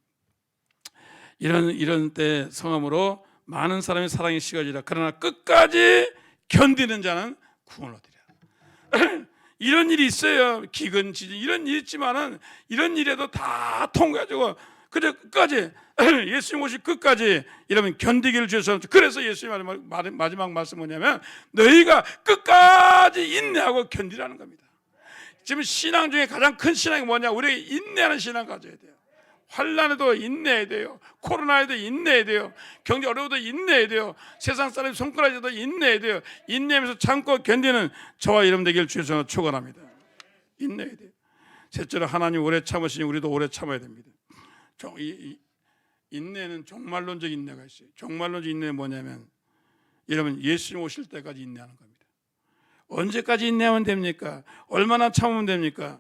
이런 때 성함으로 많은 사람의 사랑이 식어지라. 그러나 끝까지 견디는 자는 구원을 얻으리라. 이런 일이 있어요. 기근 지진 이런 일이 있지만은 이런 일에도 다 통과해주고 그저 끝까지 예수님 오실 끝까지 여러분 견디기를 주셔서, 그래서 예수님 마지막 말씀 뭐냐면 너희가 끝까지 인내하고 견디라는 겁니다. 지금 신앙 중에 가장 큰 신앙이 뭐냐? 우리가 인내하는 신앙 가져야 돼요. 환난에도 인내해야 돼요. 코로나에도 인내해야 돼요. 경제 어려워도 인내해야 돼요. 세상 사람이 손가락에도 인내해야 돼요. 인내하면서 참고 견디는 저와 여러분 되기를 주여서 축원합니다. 인내해야 돼요. 셋째로 하나님 오래 참으시니 우리도 오래 참아야 됩니다. 인내는 종말론적 인내가 있어요. 종말론적 인내는 뭐냐면 여러분 예수님 오실 때까지 인내하는 겁니다. 언제까지 인내하면 됩니까? 얼마나 참으면 됩니까?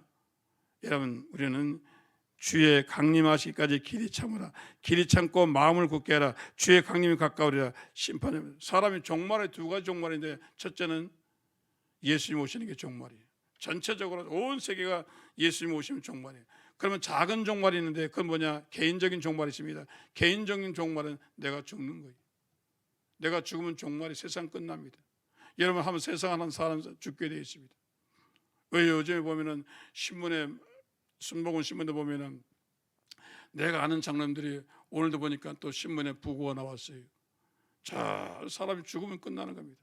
여러분 우리는 주의 강림하시기까지 길이 참으라. 길이 참고 마음을 굳게 하라. 주의 강림이 가까우리라. 심판은 사람이 종말에 두 가지 종말인데, 첫째는 예수님 오시는 게 종말이에요. 전체적으로 온 세계가 예수님 오시면 종말이에요. 그러면 작은 종말이 있는데 그건 뭐냐? 개인적인 종말이 있습니다. 개인적인 종말은 내가 죽는 거예요. 내가 죽으면 종말이 세상 끝납니다. 여러분 한번 세상 하는 사람 죽게 되어 있습니다. 왜 요즘에 보면은 신문에 순복음 신문에 보면은 내가 아는 장로님들이 오늘도 보니까 또 신문에 부고가 나왔어요. 자, 사람이 죽으면 끝나는 겁니다.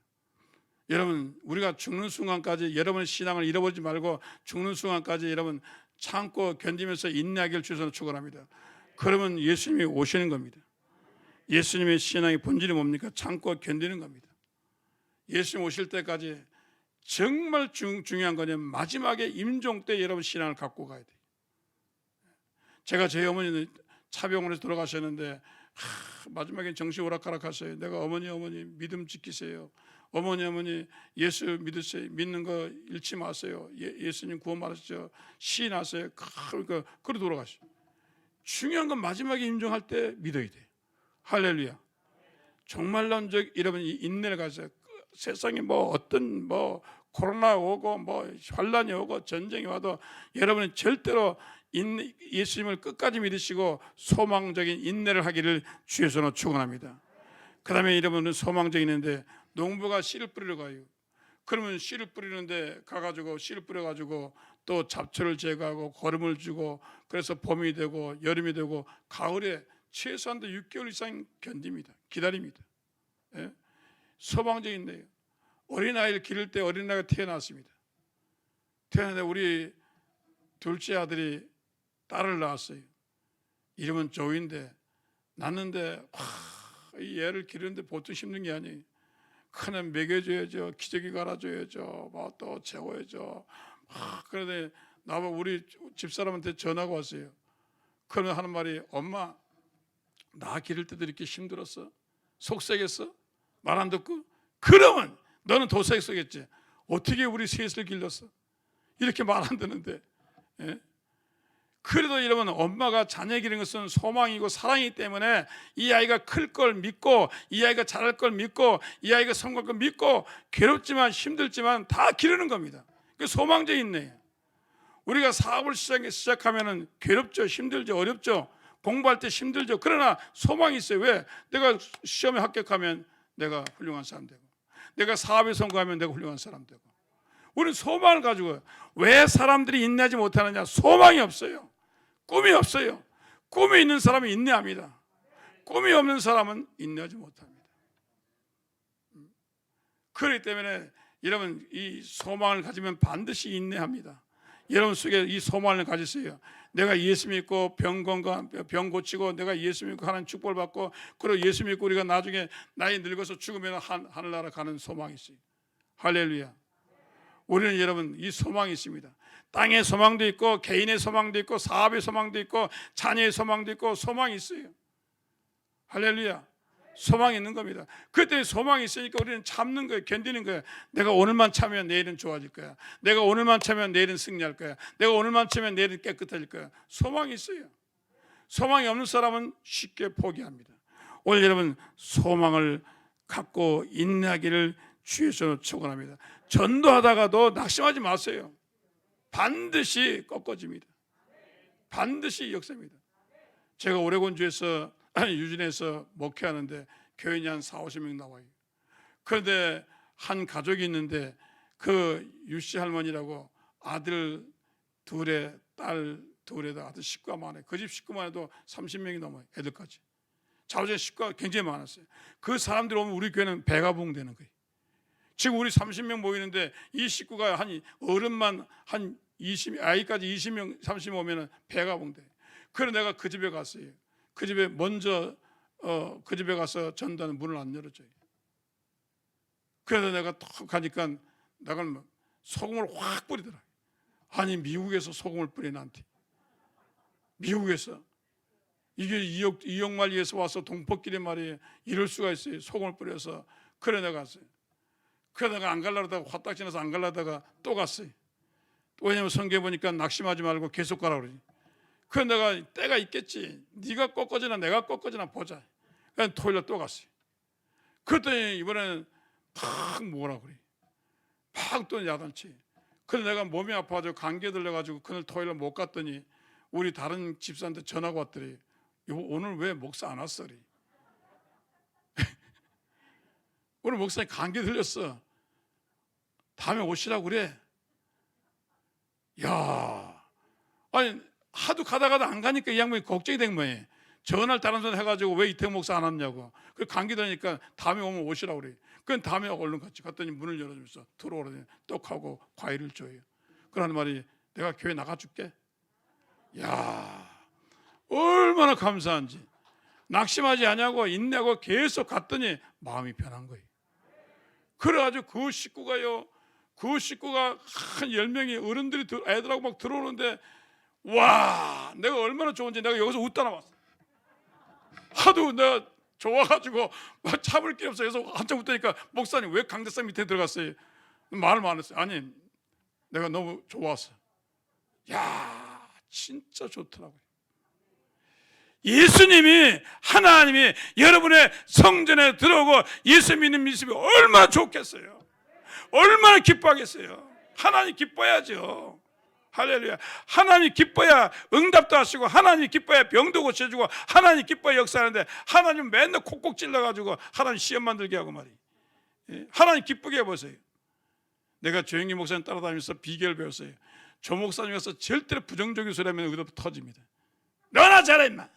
여러분 우리가 죽는 순간까지 여러분의 신앙을 잃어버리지 말고 죽는 순간까지 여러분 참고 견디면서 인내하기를 주셔서 축원합니다. 그러면 예수님이 오시는 겁니다. 예수님의 신앙의 본질이 뭡니까? 참고 견디는 겁니다. 예수님 오실 때까지 정말 중요한 거는 마지막에 임종 때 여러분 신앙을 갖고 가야 돼요. 제가 저희 어머니는 차병원에서 돌아가셨는데 마지막에 정신 오락가락하세요. 내가 어머니 믿음 지키세요. 어머니 예수 믿으세요. 믿는 거 잃지 마세요. 예수님 구원 받으시죠. 시인하세요. 그러니까 그러 돌아가시죠. 중요한 건 마지막에 임종할 때 믿어야 돼요. 할렐루야. 종말론적 여러분 인내를 가져요. 세상에 어떤 코로나 오고 환란이 오고 전쟁이 와도 여러분은 절대로 예수님을 끝까지 믿으시고 소망적인 인내를 하기를 주여서 축원합니다. 그 다음에 여러분은 소망적인 인내인데 농부가 씨를 뿌리러 가요. 그러면 씨를 뿌리는데 가가지고 씨를 뿌려가지고 또 잡초를 제거하고 거름을 주고, 그래서 봄이 되고 여름이 되고 가을에 최소한도 6개월 이상 견딥니다. 기다립니다. 예? 소망적인 인내예요. 어린아이를 기를 때 어린아이가 태어났습니다. 태어났는데 우리 둘째 아들이 딸을 낳았어요. 이름은 조인데 낳는데 이 애를 기르는데 보통 힘든 게 아니에요. 큰애 먹여줘야죠, 기저귀 갈아줘야죠, 뭐 또 재워야죠. 그런데 나보고 우리 집사람한테 전화가 왔어요. 그러면 하는 말이, 엄마 나 기를 때도 이렇게 힘들었어? 속썩였어? 말 안 듣고? 그러면 너는 도색 속였지. 어떻게 우리 셋을 길렀어? 이렇게 말 안 듣는데. 예? 그래도 이러면 엄마가 자녀 기르는 것은 소망이고 사랑이기 때문에 이 아이가 클 걸 믿고, 이 아이가 잘할 걸 믿고, 이 아이가 성공할 걸 믿고, 괴롭지만 힘들지만 다 기르는 겁니다. 그 소망적 인내예요. 우리가 사업을 시작하면 괴롭죠, 힘들죠, 어렵죠, 공부할 때 힘들죠. 그러나 소망이 있어요. 왜? 내가 시험에 합격하면 내가 훌륭한 사람 되고, 내가 사업에 성공하면 내가 훌륭한 사람 되고. 우리는 소망을 가지고. 왜 사람들이 인내하지 못하느냐? 소망이 없어요. 꿈이 없어요. 꿈이 있는 사람은 인내합니다. 꿈이 없는 사람은 인내하지 못합니다. 그렇기 때문에 여러분, 이 소망을 가지면 반드시 인내합니다. 여러분 속에 이 소망을 가지세요. 내가 예수 믿고 병 고치고, 내가 예수 믿고 하나님 축복을 받고, 그리고 예수 믿고 우리가 나중에 나이 늙어서 죽으면 하늘나라 가는 소망이 있어요. 할렐루야. 우리는 여러분 이 소망이 있습니다. 땅의 소망도 있고, 개인의 소망도 있고, 사업의 소망도 있고, 자녀의 소망도 있고, 소망이 있어요. 할렐루야. 소망이 있는 겁니다. 그때 소망이 있으니까 우리는 참는 거예요. 견디는 거예요. 내가 오늘만 참으면 내일은 좋아질 거야. 내가 오늘만 참으면 내일은 승리할 거야. 내가 오늘만 참으면 내일은 깨끗해질 거야. 소망이 있어요. 소망이 없는 사람은 쉽게 포기합니다. 오늘 여러분 소망을 갖고 인내하기를 주에서 축원합니다. 전도하다가도 낙심하지 마세요. 반드시 꺾어집니다. 반드시 역사입니다. 제가 오레곤주에서 유진에서 목회하는데 교인이 한 40-50명 나와요. 그런데 한 가족이 있는데 그 유씨 할머니라고 아들 둘에 딸 둘에다 아들 식구가 많아요. 그 집 식구만 해도 30명이 넘어요. 애들까지. 자우전 식구가 굉장히 많았어요. 그 사람들 오면 우리 교회는 배가 부흥되는 거예요. 지금 우리 30명 모이는데 이 식구가 한 어른만 한 20, 아이까지 20명 30명 오면 배가 부흥돼요. 그래서 내가 그 집에 갔어요. 그 집에 먼저 그 집에 가서 전도하는 문을 안 열어줘요. 그래서 내가 탁 가니까 나가 소금을 확 뿌리더라. 아니 미국에서 소금을 뿌리 나한테. 미국에서 이게 이역말리에서 와서 동포끼리 말이에요. 이럴 수가 있어요. 소금을 뿌려서. 그래 내가 갔어요. 그래 내가 안 갈라다가 화딱 지나서 안 갈라다가 또 갔어요. 왜냐면 성경에 보니까 낙심하지 말고 계속 가라 그러지. 그래 내가 때가 있겠지. 네가 꺾어지나 내가 꺾어지나 보자. 그냥 토요일에 또 갔어요. 그랬더니 이번에는 팍 뭐라 그래. 팍 또 야단치. 그래서 내가 몸이 아파가지고 감기에 들려가지고 그날 토요일에 못 갔더니 우리 다른 집사한테 전화가 왔더니 오늘 왜 목사 안 왔어? 오늘 목사님 감기 들렸어. 다음에 오시라고 그래. 야, 아니 하도 가다가도 안 가니까 이 양반이 걱정이 된 거예요. 전화를 다른 사람 해가지고 왜 이태영 목사 안 왔냐고. 그 감기 되니까 다음에 오면 오시라고 그래. 그건 다음에 얼른 같이 갔더니 문을 열어주면서 들어오더니 떡하고 과일을 줘요. 그러는 말이 내가 교회 나가줄게. 야, 얼마나 감사한지. 낙심하지 않냐고 인내하고 계속 갔더니 마음이 변한 거예요. 그래가지고 그 식구가 한 10명이 어른들이 애들하고 막 들어오는데 와, 내가 얼마나 좋은지 내가 여기서 웃다 나왔어. 하도 내가 좋아가지고 막 참을 게 없어. 그래서 한참 웃다니까 목사님 왜 강대상 밑에 들어갔어요? 말을 많았어요. 아니 내가 너무 좋았어. 야, 진짜 좋더라고요. 예수님이 하나님이 여러분의 성전에 들어오고 예수 믿는 모습이 얼마나 좋겠어요. 얼마나 기뻐하겠어요. 하나님 기뻐야죠. 할렐루야. 하나님 기뻐야 응답도 하시고 하나님 기뻐야 병도 고쳐주고 하나님 기뻐야 역사하는데 하나님 맨날 콕콕 찔러가지고 하나님 시험 만들게 하고 말이에요. 하나님 기쁘게 해보세요. 내가 조영기 목사님 따라다니면서 비결 배웠어요. 조 목사님에서 절대로 부정적인 소리 하면 여기서 터집니다. 너나 잘해 임마.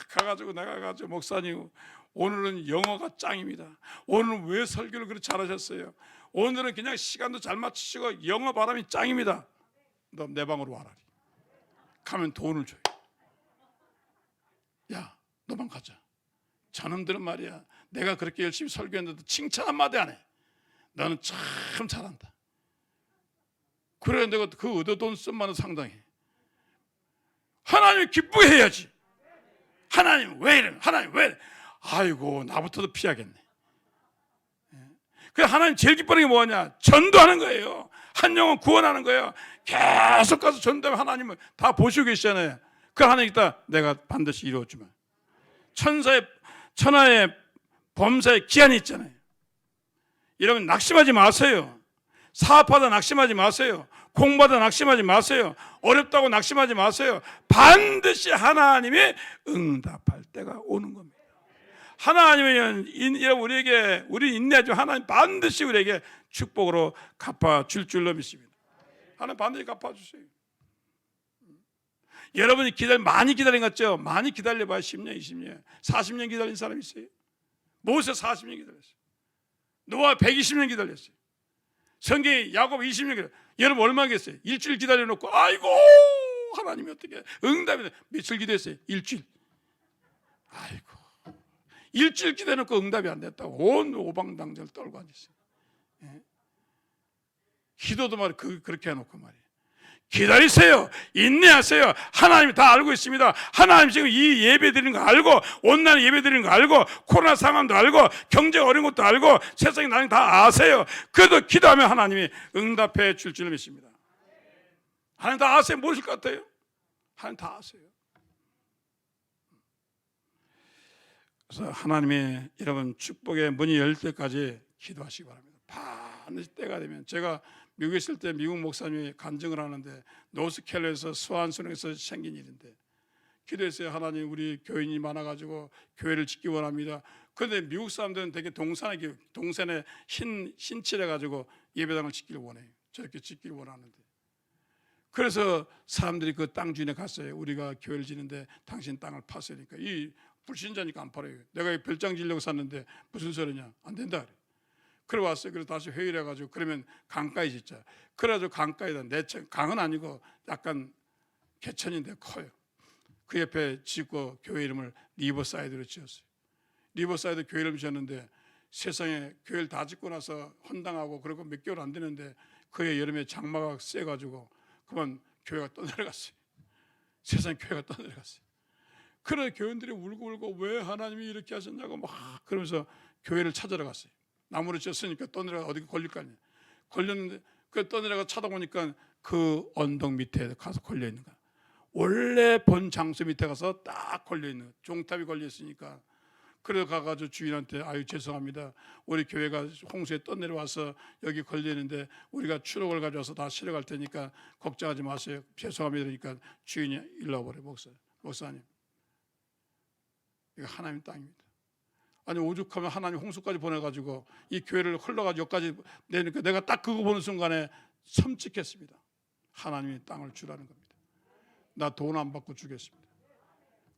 가가지고 내가 가지고 목사님 오늘은 영어가 짱입니다. 오늘은 왜 설교를 그렇게 잘하셨어요? 오늘은 그냥 시간도 잘 맞추시고 영어 바람이 짱입니다. 너 내 방으로 와라. 가면 돈을 줘요. 야, 너만 가자. 저놈들은 말이야 내가 그렇게 열심히 설교했는데도 칭찬 한마디 안 해. 너는 참 잘한다. 그래 내가 그 얻어돈 씀만은 상당해. 하나님 기쁘게 해야지. 하나님 왜 이래? 하나님 왜 이래? 아이고 나부터도 피하겠네. 그래 하나님 제일 기뻐하는 게 뭐냐? 전도하는 거예요. 한 영혼 구원하는 거예요. 계속 가서 전도하면 하나님은 다 보시고 계시잖아요. 그 하나님 있다 내가 반드시 이루어주면. 천하의 범사의 기한이 있잖아요. 여러분 낙심하지 마세요. 사업하다 낙심하지 마세요. 공부하다 낙심하지 마세요. 어렵다고 낙심하지 마세요. 반드시 하나님이 응답할 때가 오는 겁니다. 하나님은 우리에게 우리 인내하죠. 하나님 반드시 우리에게 축복으로 갚아줄 줄로 믿습니다. 하나님 반드시 갚아주세요. 여러분이 많이 기다린 것 같죠? 많이 기다려봐야 10년, 20년, 40년 기다린 사람 있어요? 모세 40년 기다렸어요. 노아 120년 기다렸어요. 성경에 야곱 20년 기다렸어요. 여러분 얼마나 기다렸어요? 일주일 기다려놓고 아이고 하나님이 어떻게 응답이 며칠 기도했어요? 일주일. 아이고 일주일 기다려놓고 응답이 안 됐다고 온 오방당절 떨고 앉았어요. 예? 기도도 말이에요. 그렇게 해놓고 말이에요. 기다리세요. 인내하세요. 하나님이 다 알고 있습니다. 하나님 지금 이 예배 드리는 거 알고 온난에 예배 드리는 거 알고 코로나 상황도 알고 경제가 어려운 것도 알고 세상이 나는 다 아세요. 그래도 기도하면 하나님이 응답해 줄 줄 믿습니다. 하나님 다 아세요. 모르실 것 같아요? 하나님 다 아세요. 그래서 하나님의 여러분 축복의 문이 열릴 때까지 기도하시기 바랍니다. 반드시 때가 되면 제가 미국에 있을 때 미국 목사님이 간증을 하는데 노스캐롤라인에서 스완슨에서 생긴 일인데 기도했어요. 하나님 우리 교인이 많아가지고 교회를 짓기 원합니다. 그런데 미국 사람들은 되게 동산에 신칠해가지고 예배당을 짓기를 원해요. 저렇게 짓기를 원하는데 그래서 사람들이 그 땅 주인에 갔어요. 우리가 교회를 짓는데 당신 땅을 파세요니까 이 불신자니까 안 팔아요. 내가 별장 지려고 샀는데 무슨 소리냐 안 된다 그래. 그래 왔어요. 그래서 다시 회의를 해가지고 그러면 강가에 짓자. 그래가지고 강가에다 강은 아니고 약간 개천인데 커요. 그 옆에 짓고 교회 이름을 리버사이드로 지었어요. 리버사이드 교회 이름 지었는데 세상에 교회를 다 짓고 나서 헌당하고 그리고 몇 개월 안 되는데 그해 여름에 장마가 세가지고 그만 교회가 떠내려갔어요. 세상에 교회가 떠내려갔어요. 그래 교인들이 울고 왜 하나님이 이렇게 하셨냐고 막 그러면서 교회를 찾으러 갔어요. 나무를 쳤으니까 떠내려가 어디 걸릴 거 아니에요. 걸렸는데 그 떠내려가 찾아보니까 그 언덕 밑에 가서 걸려 있는 거야. 원래 본 장소 밑에 가서 딱 걸려 있는 거야. 종탑이 걸려 있으니까. 그래서 가가지고 주인한테 아유 죄송합니다. 우리 교회가 홍수에 떠내려와서 여기 걸려 있는데 우리가 추록을 가져와서 다 실어갈 테니까 걱정하지 마세요. 죄송합니다. 그러니까 주인이 일러버려 목사님. 이거 하나님 땅입니다. 아니 오죽하면 하나님 홍수까지 보내가지고 이 교회를 흘러가지고 여기까지 내니까 내가 딱 그거 보는 순간에 섬찟했습니다. 하나님이 땅을 주라는 겁니다. 나 돈 안 받고 주겠습니다.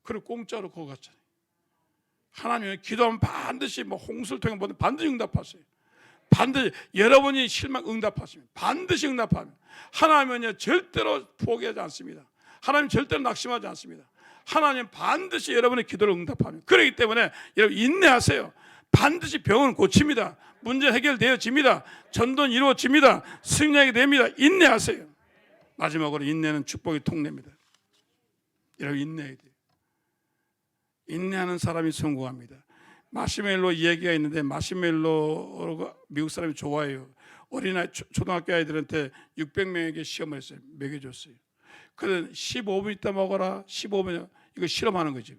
그리고 공짜로 그거 갔잖아요. 하나님이 기도하면 반드시 홍수를 통해 반드시 응답하세요. 반드시 여러분이 실망 응답하십니다. 반드시 응답합니다. 하나님은 절대로 포기하지 않습니다. 하나님 절대로 낙심하지 않습니다. 하나님 반드시 여러분의 기도를 응답합니다. 그렇기 때문에 여러분 인내하세요. 반드시 병은 고칩니다. 문제 해결되어집니다. 전도는 이루어집니다. 승리하게 됩니다. 인내하세요. 마지막으로 인내는 축복의 통로입니다. 여러분 인내해야 돼요. 인내하는 사람이 성공합니다. 마시멜로 얘기가 있는데 마시멜로가 미국 사람이 좋아해요. 어린아이 초등학교 아이들한테 600명에게 시험을 했어요. 먹여줬어요. 그래 15분 있다 먹어라. 15분 이거 실험하는 거지.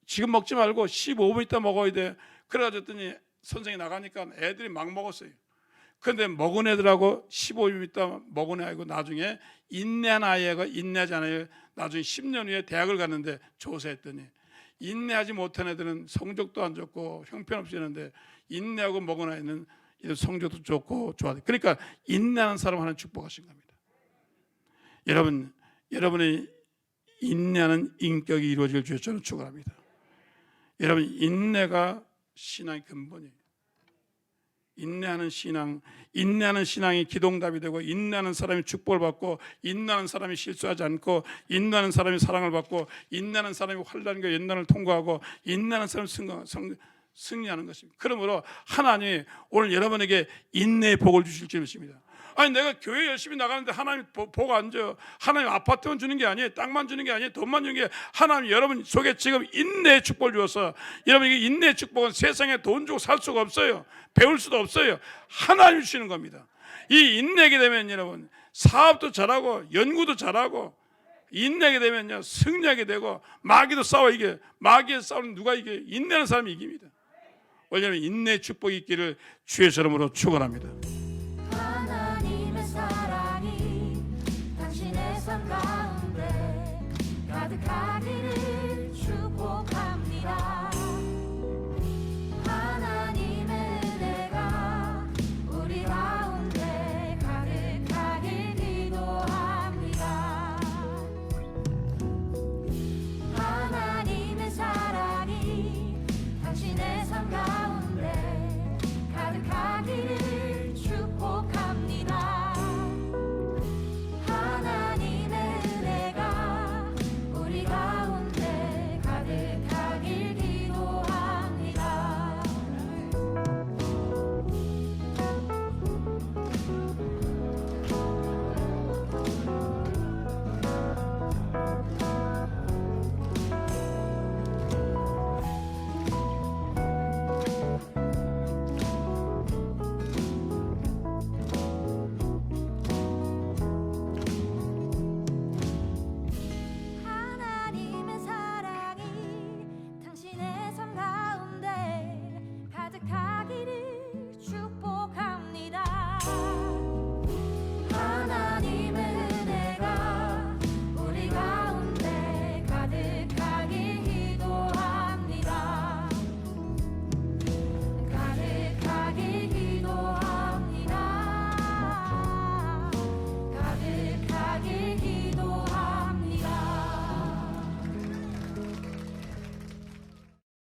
지금 먹지 말고 15분 있다 먹어야 돼. 그래가지고 선생님이 나가니까 애들이 막 먹었어요. 그런데 먹은 애들하고 15분 있다 먹은 애하고 나중에 인내한 아이가 인내하지 않아요. 나중에 10년 후에 대학을 갔는데 조사했더니 인내하지 못한 애들은 성적도 안 좋고 형편없이 하는데 인내하고 먹은 아이는 성적도 좋고 좋아요. 그러니까 인내하는 사람 하나님 축복하신 겁니다. 여러분의 인내하는 인격이 이루어질 줄 저는 축원합니다. 여러분 인내가 신앙의 근본이에요. 인내하는 신앙이 기도응답이 되고 인내하는 사람이 축복을 받고 인내하는 사람이 실수하지 않고 인내하는 사람이 사랑을 받고 인내하는 사람이 환난과 연난을 통과하고 인내하는 사람이 승리하는 것입니다. 그러므로 하나님이 오늘 여러분에게 인내의 복을 주실 줄 믿습니다. 아니 내가 교회 열심히 나가는데 하나님 복 안 줘요. 하나님 아파트만 주는 게 아니에요. 땅만 주는 게 아니에요. 돈만 주는 게 하나님 여러분 속에 지금 인내의 축복을 주어서 여러분에게 인내의 축복은 세상에 돈 주고 살 수가 없어요. 배울 수도 없어요. 하나님 주시는 겁니다. 이 인내하게 되면 여러분 사업도 잘하고 연구도 잘하고 인내하게 되면요 승리하게 되고 마귀도 싸워 이게 마귀에 싸우는 누가 이게 인내하는 사람이 이깁니다. 왜냐하면 인내의 축복이 있기를 주의 이름으로 축원합니다.